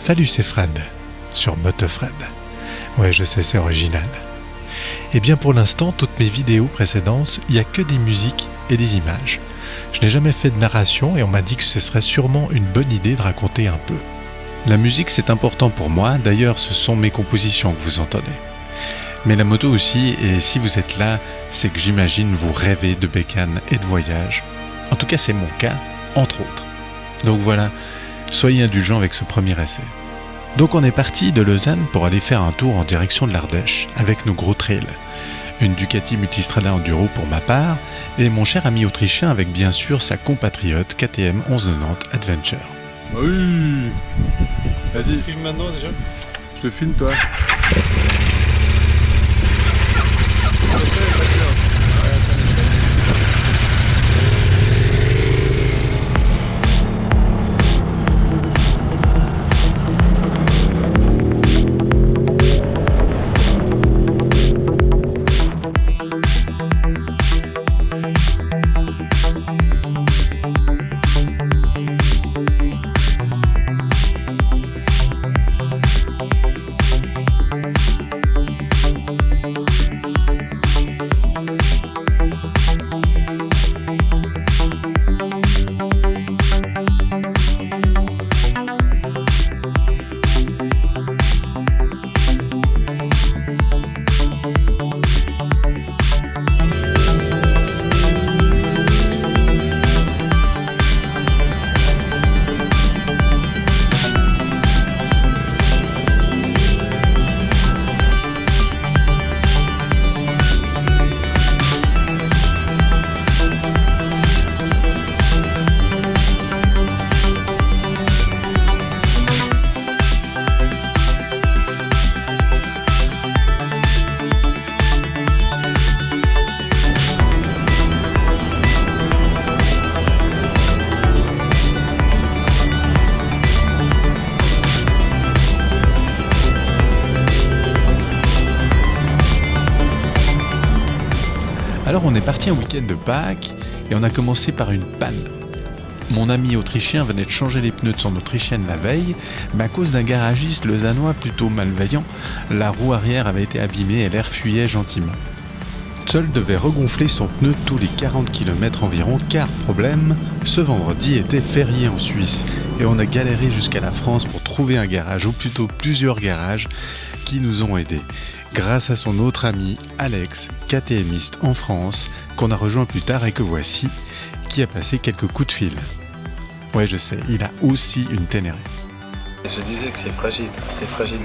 Salut, c'est Fred, sur Motofred. Ouais, je sais, c'est original. Et bien pour l'instant, toutes mes vidéos précédentes, il n'y a que des musiques et des images. Je n'ai jamais fait de narration et on m'a dit que ce serait sûrement une bonne idée de raconter un peu. La musique, c'est important pour moi, d'ailleurs ce sont mes compositions que vous entendez. Mais la moto aussi, et si vous êtes là, c'est que j'imagine vous rêvez de bécane et de voyage. En tout cas, c'est mon cas, entre autres. Donc voilà, soyez indulgents avec ce premier essai. Donc on est parti de Lausanne pour aller faire un tour en direction de l'Ardèche avec nos gros trails. Une Ducati Multistrada Enduro pour ma part et mon cher ami autrichien avec bien sûr sa compatriote KTM 1190 Adventure. Oui. Vas-y. Tu filmes maintenant déjà? Je te filme toi. Alors on est parti un week-end de Pâques et on a commencé par une panne. Mon ami autrichien venait de changer les pneus de son autrichienne la veille, mais à cause d'un garagiste lausannois plutôt malveillant, la roue arrière avait été abîmée et l'air fuyait gentiment. Seul devait regonfler son pneu tous les 40 km environ, car problème, ce vendredi était férié en Suisse et on a galéré jusqu'à la France pour trouver un garage, ou plutôt plusieurs garages, qui nous ont aidés. Grâce à son autre ami Alex, KTMiste en France, qu'on a rejoint plus tard et que voici, qui a passé quelques coups de fil. Ouais, je sais, il a aussi une Ténéré. Je disais que c'est fragile, c'est fragile.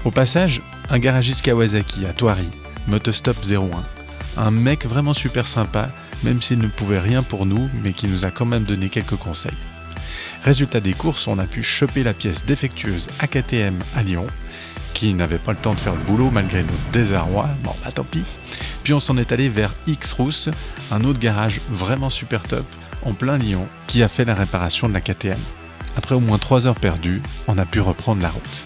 Au passage, un garagiste Kawasaki à Thoiry, Motostop 01. Un mec vraiment super sympa, même s'il ne pouvait rien pour nous, mais qui nous a quand même donné quelques conseils. Résultat des courses, on a pu choper la pièce défectueuse à KTM à Lyon, qui n'avait pas le temps de faire le boulot malgré notre désarroi, bon bah tant pis. Puis on s'en est allé vers X-Rousse, un autre garage vraiment super top, en plein Lyon, qui a fait la réparation de la KTM. Après au moins 3 heures perdues, on a pu reprendre la route.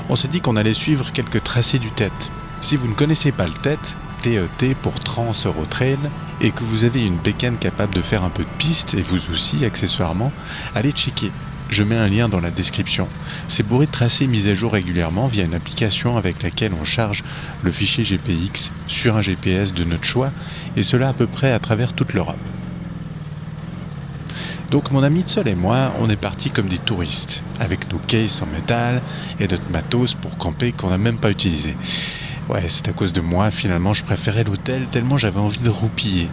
On s'est dit qu'on allait suivre quelques tracés du TET. Si vous ne connaissez pas le TET, TET pour Trans Eurotrail, et que vous avez une bécane capable de faire un peu de piste, et vous aussi accessoirement, allez checker. Je mets un lien dans la description. C'est bourré de tracés mis à jour régulièrement via une application avec laquelle on charge le fichier GPX sur un GPS de notre choix, et cela à peu près à travers toute l'Europe. Donc mon ami Tsol et moi, on est partis comme des touristes, avec nos cases en métal et notre matos pour camper qu'on n'a même pas utilisé. Ouais, c'est à cause de moi, finalement je préférais l'hôtel tellement j'avais envie de roupiller.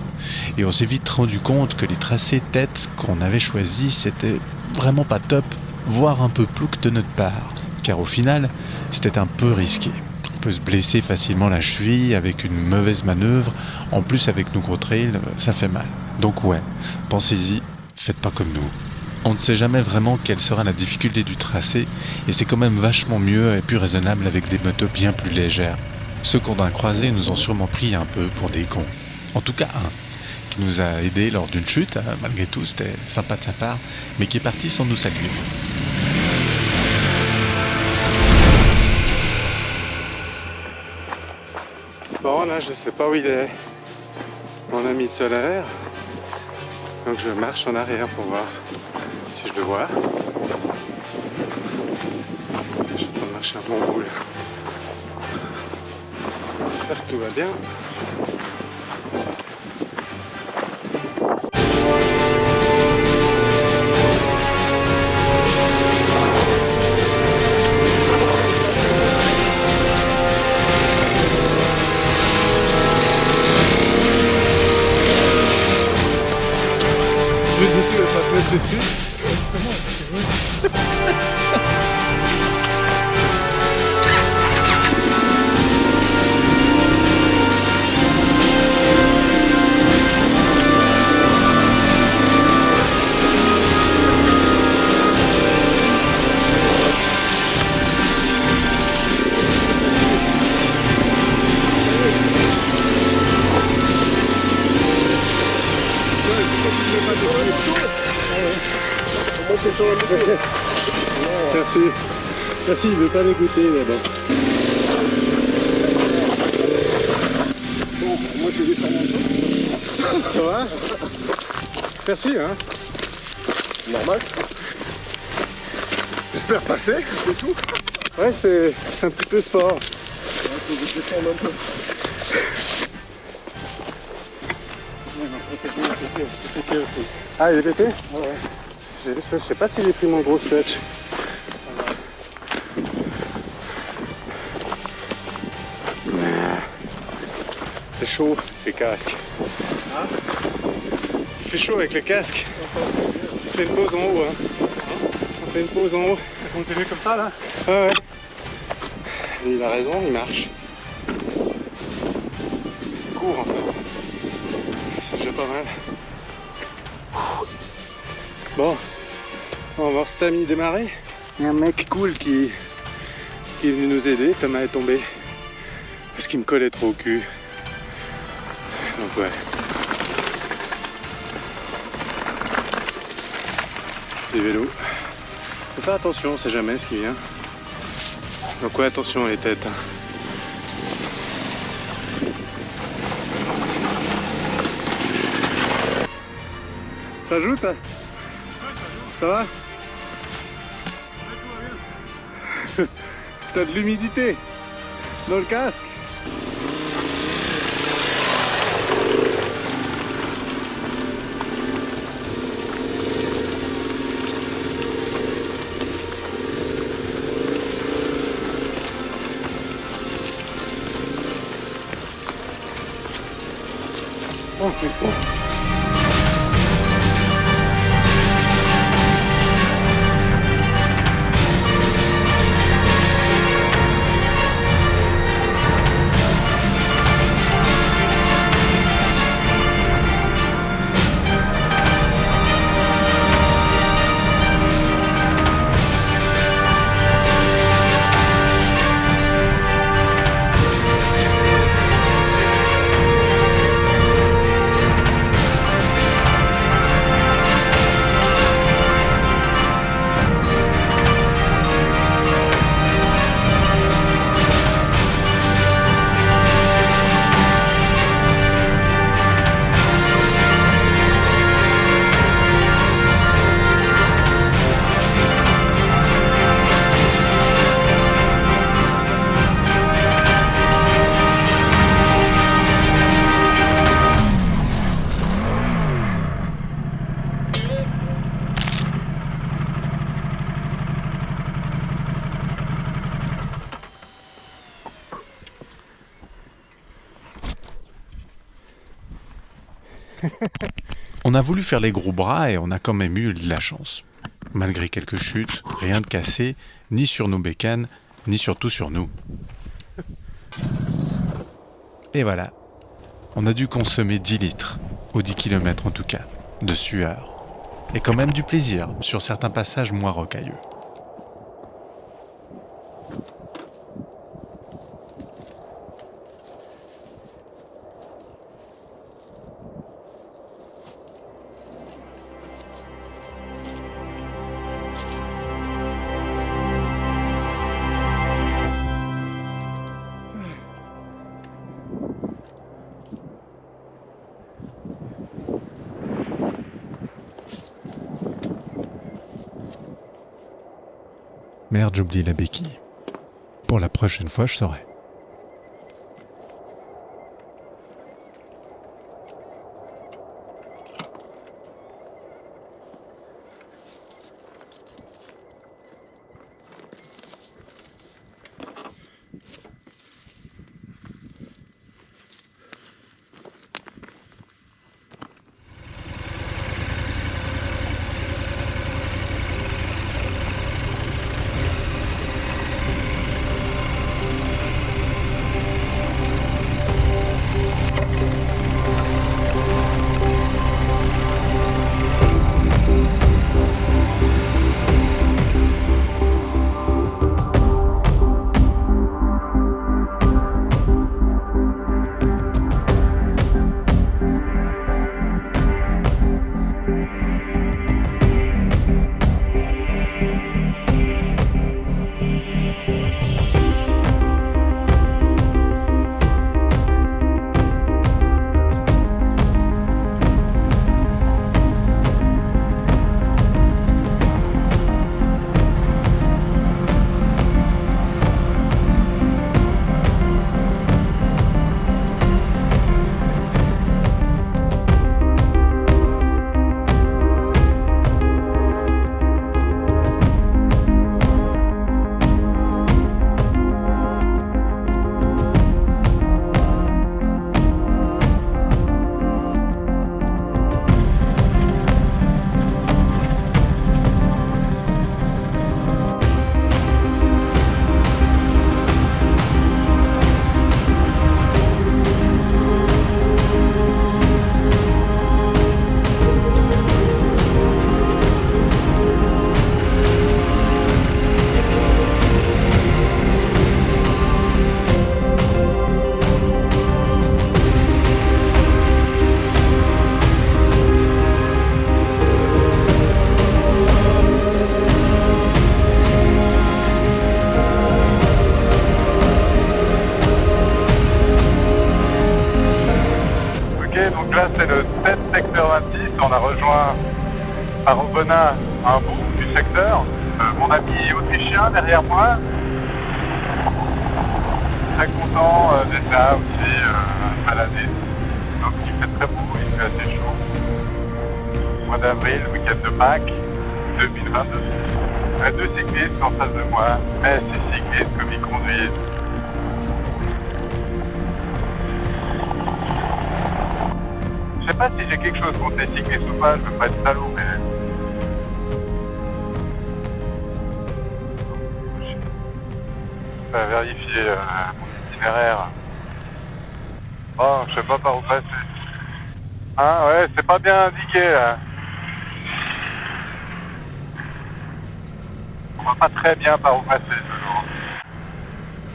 Et on s'est vite rendu compte que les tracés tête qu'on avait choisis, c'était vraiment pas top, voire un peu plouc de notre part. Car au final, c'était un peu risqué. On peut se blesser facilement la cheville avec une mauvaise manœuvre, en plus avec nos gros trails, ça fait mal. Donc ouais, pensez-y, faites pas comme nous. On ne sait jamais vraiment quelle sera la difficulté du tracé, et c'est quand même vachement mieux et plus raisonnable avec des motos bien plus légères. Ceux qu'on a croisés nous ont sûrement pris un peu pour des cons. En tout cas un, qui nous a aidés lors d'une chute, malgré tout c'était sympa de sa part, mais qui est parti sans nous saluer. Bon, là, je sais pas où il est. Mon ami de solaire. Donc je marche en arrière pour voir si je le vois. Je suis en train de marcher un bon bout là. J'espère que tout va bien. Je vais essayer de pas te mettre dessus. Merci. Merci, il veut pas m'écouter là-bas. Bon, moi je vais descendre un peu. Ça va? Merci, hein. Normal. J'espère passer, c'est tout. Ouais, c'est un petit peu sport. Il faut que je descende un peu. Pété aussi. Ah, il est pété? Ouais. Je sais pas si j'ai pris mon gros stretch. C'est chaud, les casques. Hein? Il fait chaud avec le casque. On fait une pause en haut. Hein. On fait une pause en haut. Ça continue comme ça là? Ah ouais. Et il a raison, il marche. Il court en fait. C'est déjà pas mal. Bon, on va voir cet ami démarrer. Il y a un mec cool qui est venu nous aider. Thomas est tombé parce qu'il me collait trop au cul. Donc ouais. Des vélos. Faut faire attention, on sait jamais ce qui vient. Donc ouais, attention les têtes. Ça joue, toi? Ça va? T'as de l'humidité dans le casque. Oh putain. On a voulu faire les gros bras et on a quand même eu de la chance. Malgré quelques chutes, rien de cassé, ni sur nos bécanes, ni surtout sur nous. Et voilà, on a dû consommer 10 litres, aux 10 km en tout cas, de sueur. Et quand même du plaisir sur certains passages moins rocailleux. Merde, j'oublie la béquille. Pour la prochaine fois, je saurai. Donc là c'est le 7 secteur 26, on a rejoint à Robona un bout du secteur. Mon ami autrichien derrière moi, très content d'être là aussi balader. Donc il fait très beau, il fait assez chaud. Mois d'avril, week-end de Pâques 2022. Deux cyclistes en face de moi, mais ces cyclistes comme ils conduisent. Je sais pas si j'ai quelque chose contre les cyclistes ou pas, je veux pas être salaud, mais... Je vais vérifier mon itinéraire. Oh, je sais pas par où passer. Ah ouais, c'est pas bien indiqué là. On voit pas très bien par où passer toujours.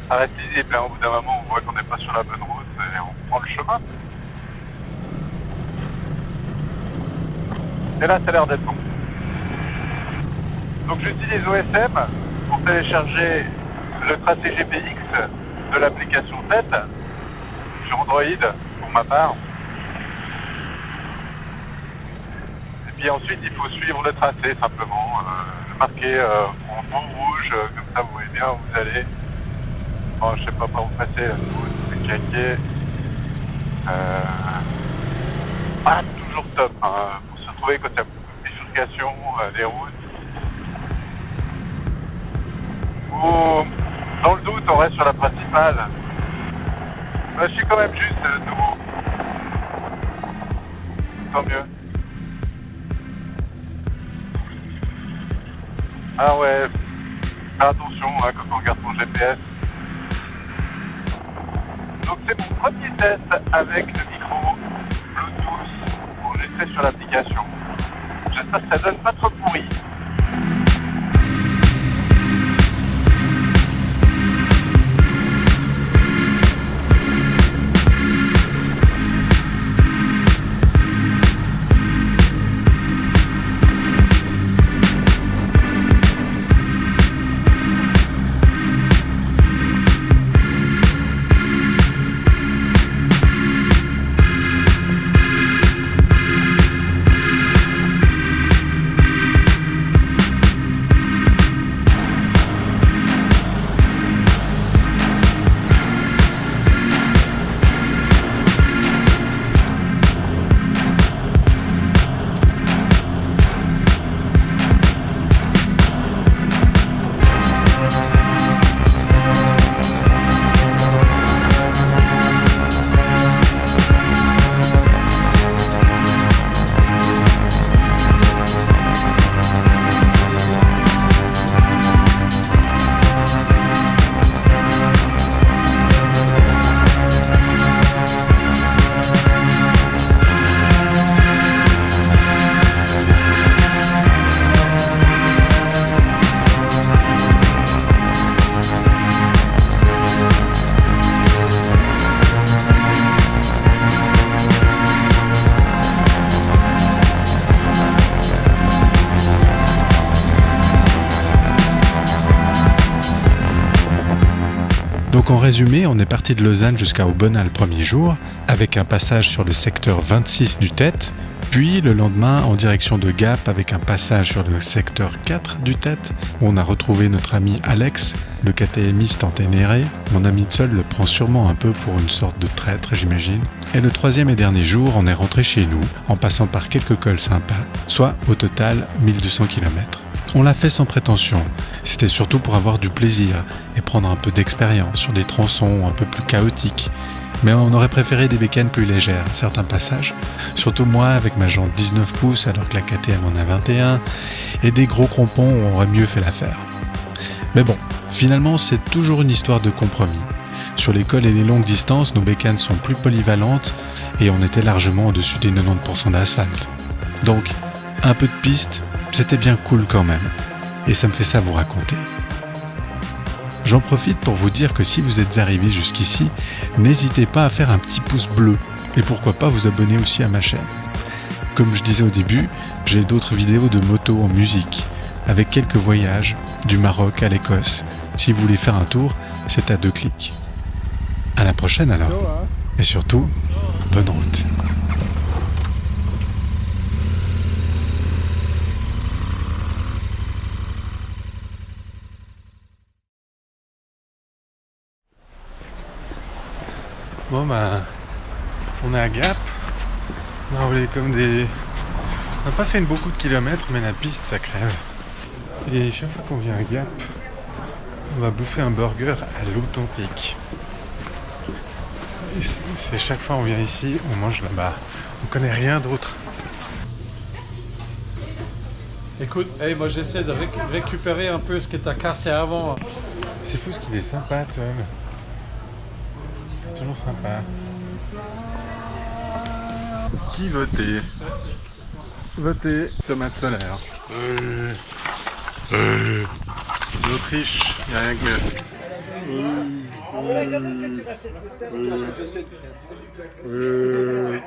Ça reste lisible, hein. Au bout d'un moment on voit qu'on n'est pas sur la bonne route et on prend le chemin. Et là, ça a l'air d'être bon. Donc j'utilise OSM pour télécharger le tracé GPX de l'application 7 sur Android pour ma part. Et puis ensuite, il faut suivre le tracé simplement, le marquer en bon rouge, comme ça vous voyez bien où vous allez. Bon, je sais pas par où passer, là, c'est caqué. Pas toujours top, hein. Quand il y a beaucoup de bifurcations des routes. Ou dans le doute, on reste sur la principale. Je suis quand même juste nouveau. tant mieux. Ah ouais, fais attention hein, quand on regarde son GPS. Donc c'est mon premier test avec le micro Bluetooth enregistré sur l'application. J'espère que ça donne pas trop pourri. Donc en résumé, on est parti de Lausanne jusqu'à Obona le premier jour, avec un passage sur le secteur 26 du Tet, puis le lendemain en direction de Gap avec un passage sur le secteur 4 du Tet, où on a retrouvé notre ami Alex, le KTMiste en Ténéré. Mon ami Tsol le prend sûrement un peu pour une sorte de traître, j'imagine. Et le troisième et dernier jour, on est rentré chez nous, en passant par quelques cols sympas, soit au total 1200 km. On l'a fait sans prétention, c'était surtout pour avoir du plaisir et prendre un peu d'expérience sur des tronçons un peu plus chaotiques. Mais on aurait préféré des bécanes plus légères à certains passages, surtout moi avec ma jante 19 pouces alors que la KTM en a 21, et des gros crampons où on aurait mieux fait l'affaire. Mais bon, finalement c'est toujours une histoire de compromis. Sur les cols et les longues distances, nos bécanes sont plus polyvalentes et on était largement au-dessus des 90% d'asphalte. Donc, un peu de piste, c'était bien cool quand même. Et ça me fait ça vous raconter. J'en profite pour vous dire que si vous êtes arrivé jusqu'ici, n'hésitez pas à faire un petit pouce bleu. Et pourquoi pas vous abonner aussi à ma chaîne. Comme je disais au début, j'ai d'autres vidéos de moto en musique, avec quelques voyages, du Maroc à l'Écosse. Si vous voulez faire un tour, c'est à 2 clics. À la prochaine alors. Et surtout, bonne route. Bon bah, on est à Gap. On a roulé comme des... On n'a pas fait beaucoup de kilomètres, mais la piste ça crève. Et chaque fois qu'on vient à Gap, on va bouffer un burger à l'authentique. Et c'est chaque fois on vient ici, on mange là-bas. On connaît rien d'autre. Écoute, moi j'essaie de récupérer un peu ce que t'as cassé avant. C'est fou ce qu'il est sympa, Tom. C'est toujours sympa. Qui voter? Voter tomate solaire. L'Autriche, il n'y a rien que mieux.